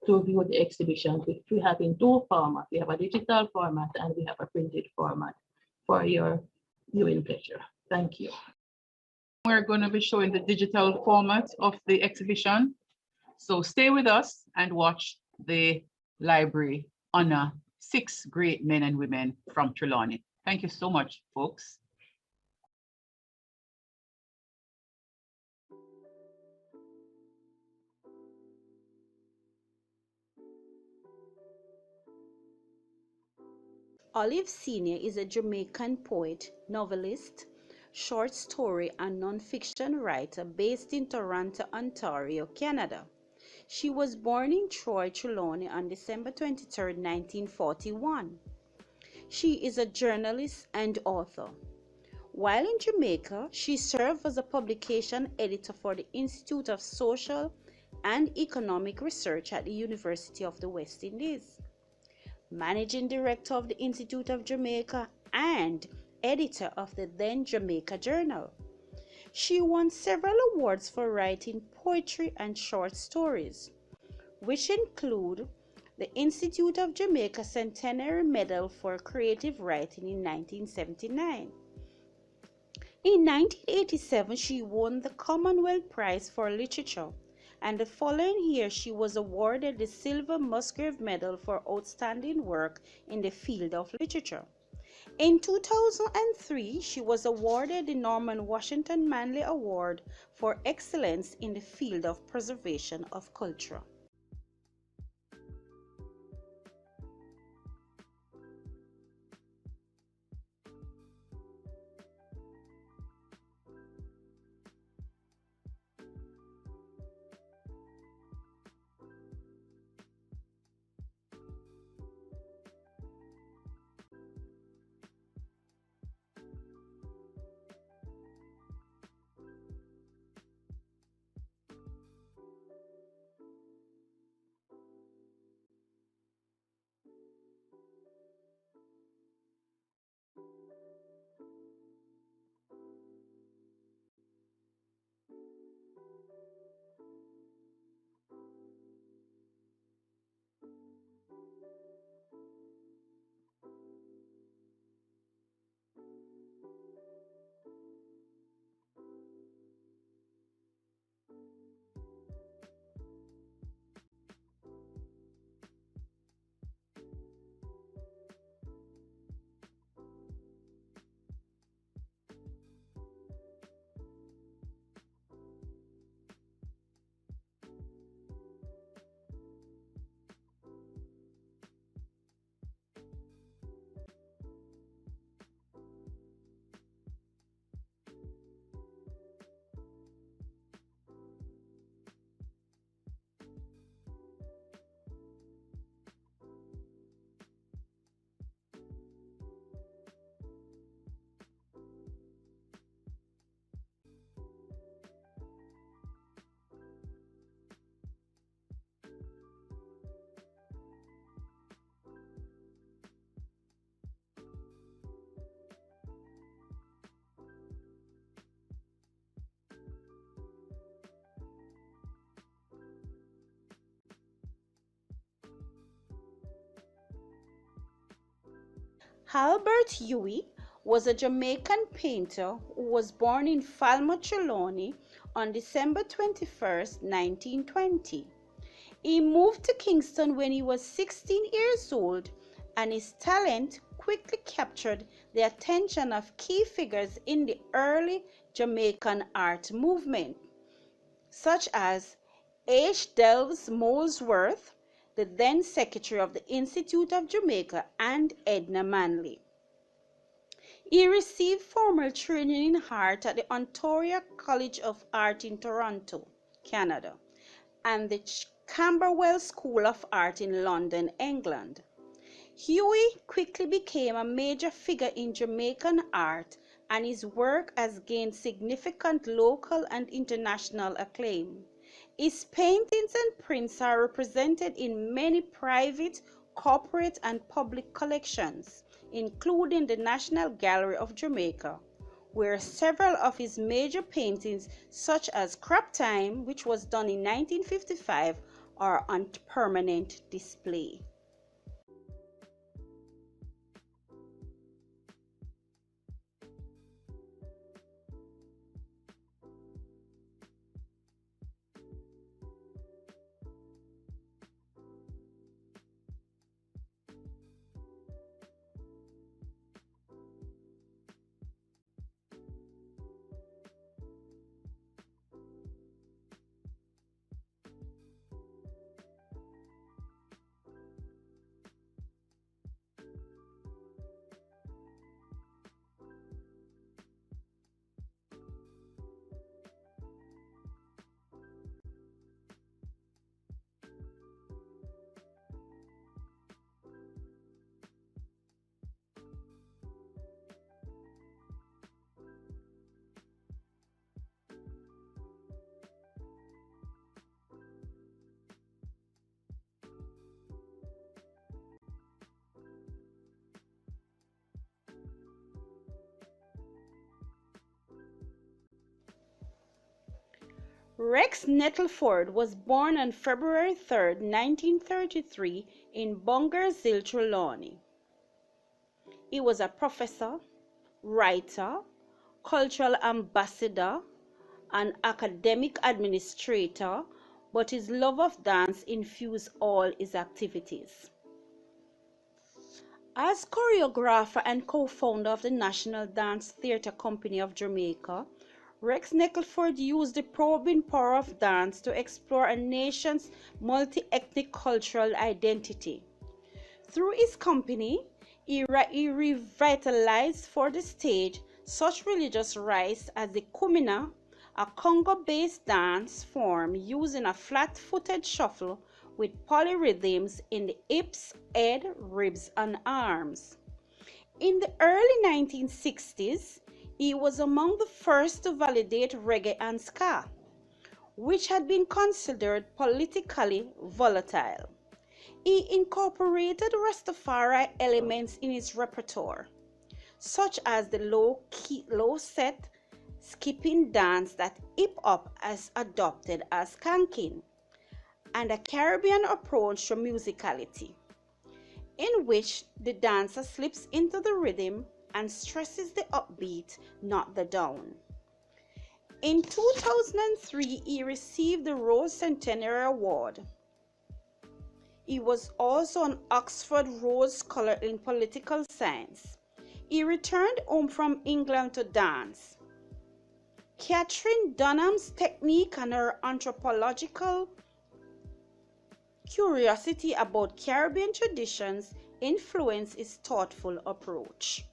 to view the exhibition, which we have in 2 formats. We have a digital format and we have a printed format for your viewing pleasure. Thank you. We're going to be showing the digital format of the exhibition. So stay with us and watch the library honor 6 great men and women from Trelawny. Thank you so much, folks. Olive Sr. is a Jamaican poet, novelist, short story and non-fiction writer based in Toronto, Ontario, Canada. She was born in Troy, Trelawny on December 23, 1941. She is a journalist and author. While in Jamaica, she served as a publication editor for the Institute of Social and Economic Research at the University of the West Indies, managing director of the Institute of Jamaica and editor of the then Jamaica Journal. She won several awards for writing poetry and short stories, which include the Institute of Jamaica Centenary Medal for Creative Writing in 1979. In 1987, she won the Commonwealth Prize for Literature, and the following year she was awarded the Silver Musgrave Medal for outstanding work in the field of literature. In 2003, she was awarded the Norman Washington Manley Award for excellence in the field of preservation of culture. Halbert Huey was a Jamaican painter who was born in Falmouth, Trelawny on December 21st, 1920. He moved to Kingston when he was 16 years old, and his talent quickly captured the attention of key figures in the early Jamaican art movement, such as H. Delves Molesworth, the then secretary of the Institute of Jamaica, and Edna Manley. He received formal training in art at the Ontario College of Art in Toronto, Canada, and the Camberwell School of Art in London, England. Huey quickly became a major figure in Jamaican art, and his work has gained significant local and international acclaim. His paintings and prints are represented in many private, corporate, and public collections, including the National Gallery of Jamaica, where several of his major paintings, such as Crop Time, which was done in 1955, are on permanent display. Rex Nettleford was born on February 3, 1933 in Bungersville, Trelawny. He was a professor, writer, cultural ambassador, and academic administrator, but his love of dance infused all his activities. As choreographer and co-founder of the National Dance Theatre Company of Jamaica, Rex Nettleford used the probing power of dance to explore a nation's multi-ethnic cultural identity. Through his company, he revitalized for the stage such religious rites as the Kumina, a Congo-based dance form using a flat-footed shuffle with polyrhythms in the hips, head, ribs, and arms. In the early 1960s, he was among the first to validate reggae and ska, which had been considered politically volatile. He incorporated Rastafari elements in his repertoire, such as the low-set skipping dance that hip-hop has adopted as skanking, and a Caribbean approach to musicality, in which the dancer slips into the rhythm and stresses the upbeat, not the down. In 2003, he received the Rose Centenary Award. He was also an Oxford Rhodes Scholar in Political Science. He returned home from England to dance. Catherine Dunham's technique and her anthropological curiosity about Caribbean traditions influenced his thoughtful approach.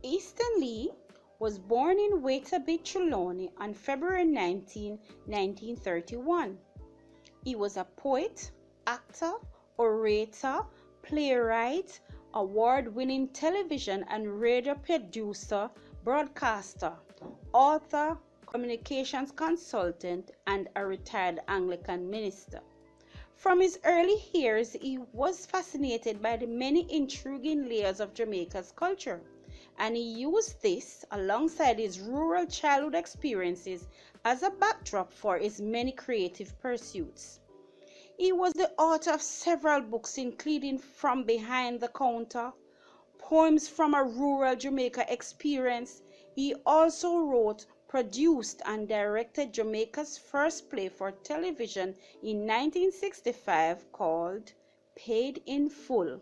Easton Lee was born in Waterby, Trelawny on February 19, 1931. He was a poet, actor, orator, playwright, award-winning television and radio producer, broadcaster, author, communications consultant, and a retired Anglican minister. From his early years, he was fascinated by the many intriguing layers of Jamaica's culture, and he used this alongside his rural childhood experiences as a backdrop for his many creative pursuits. He was the author of several books, including From Behind the Counter, Poems from a Rural Jamaica Experience. He also wrote, produced, and directed Jamaica's first play for television in 1965 called Paid in Full.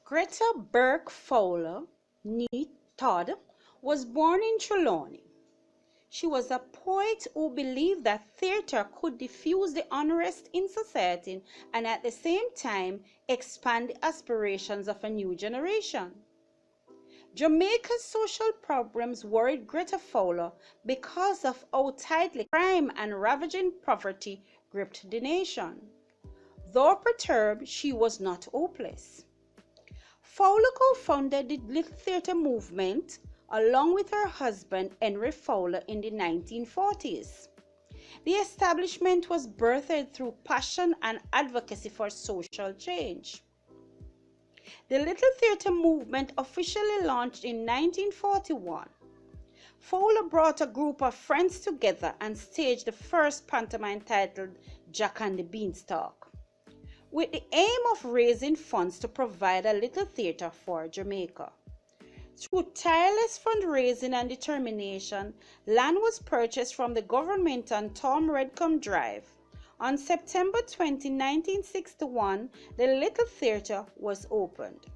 Greta Burke Fowler, née Todd, was born in Trelawny. She was a poet who believed that theatre could diffuse the unrest in society and at the same time expand the aspirations of a new generation. Jamaica's social problems worried Greta Fowler because of how tightly crime and ravaging poverty gripped the nation. Though perturbed, she was not hopeless. Fowler co-founded the Little Theatre movement along with her husband Henry Fowler in the 1940s. The establishment was birthed through passion and advocacy for social change. The Little Theatre movement officially launched in 1941. Fowler brought a group of friends together and staged the first pantomime titled Jack and the Beanstalk, with the aim of raising funds to provide a little theatre for Jamaica. Through tireless fundraising and determination, land was purchased from the government on Tom Redcombe Drive. On September 20, 1961, the Little Theatre was opened.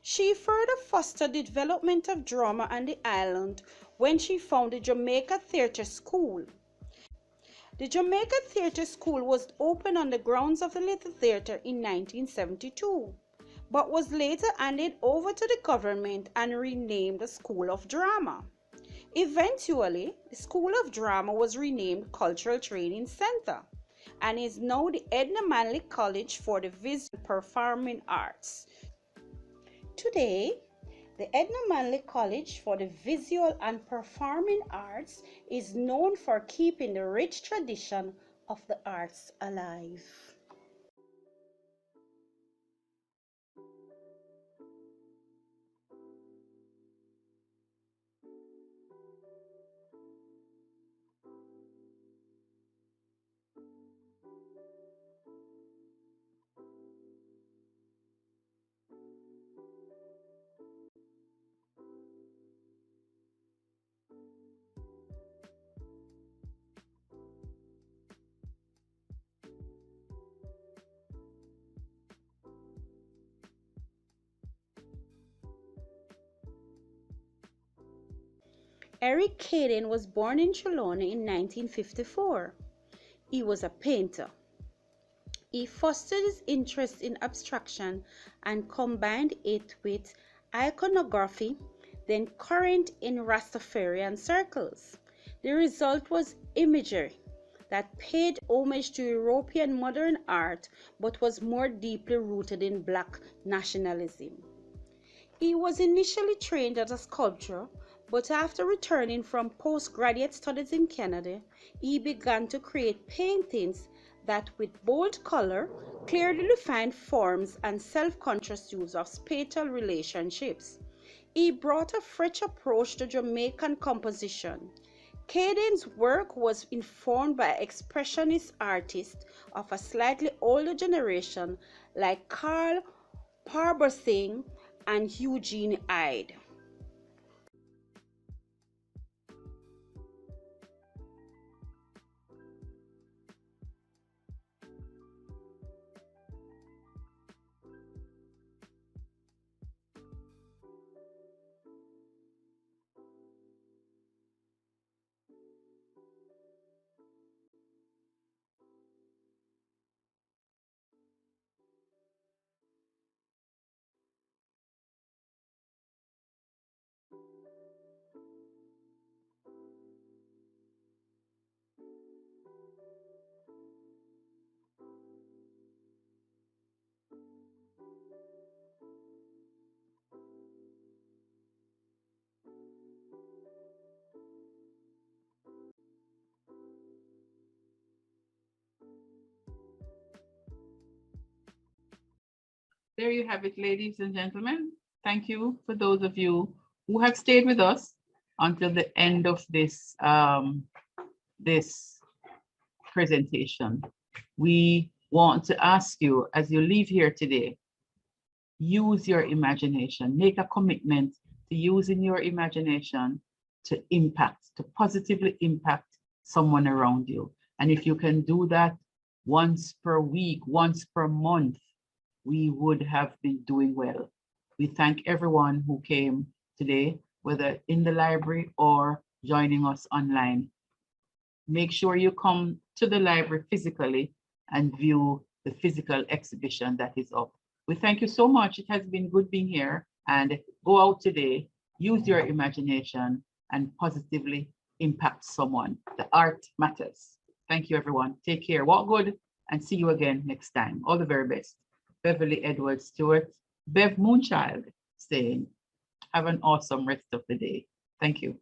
She further fostered the development of drama on the island when she founded Jamaica Theatre School. The Jamaica Theatre School was opened on the grounds of the Little Theatre in 1972, but was later handed over to the government and renamed the School of Drama. Eventually, the School of Drama was renamed Cultural Training Center and is now the Edna Manley College for the Visual and Performing Arts. Today, the Edna Manley College for the Visual and Performing Arts is known for keeping the rich tradition of the arts alive. Eric Caden was born in Trelawny in 1954. He was a painter. He fostered his interest in abstraction and combined it with iconography, then current in Rastafarian circles. The result was imagery that paid homage to European modern art but was more deeply rooted in Black nationalism. He was initially trained as a sculptor, but after returning from postgraduate studies in Canada, he began to create paintings that, with bold color, clearly defined forms and self-conscious use of spatial relationships. He brought a fresh approach to Jamaican composition. Caden's work was informed by expressionist artists of a slightly older generation like Carl Parborsing and Eugene Ide. There you have it, ladies and gentlemen. Thank you for those of you who have stayed with us until the end of this, this presentation. We want to ask you, as you leave here today, use your imagination, make a commitment to using your imagination to impact, to positively impact someone around you. And if you can do that once per week, once per month, we would have been doing well. We thank everyone who came today, whether in the library or joining us online. Make sure you come to the library physically and view the physical exhibition that is up. We thank you so much. It has been good being here, and go out today, use your imagination and positively impact someone. The art matters. Thank you, everyone. Take care, walk good, and see you again next time. All the very best. Beverly Edwards Stewart, Bev Moonchild saying, have an awesome rest of the day. Thank you.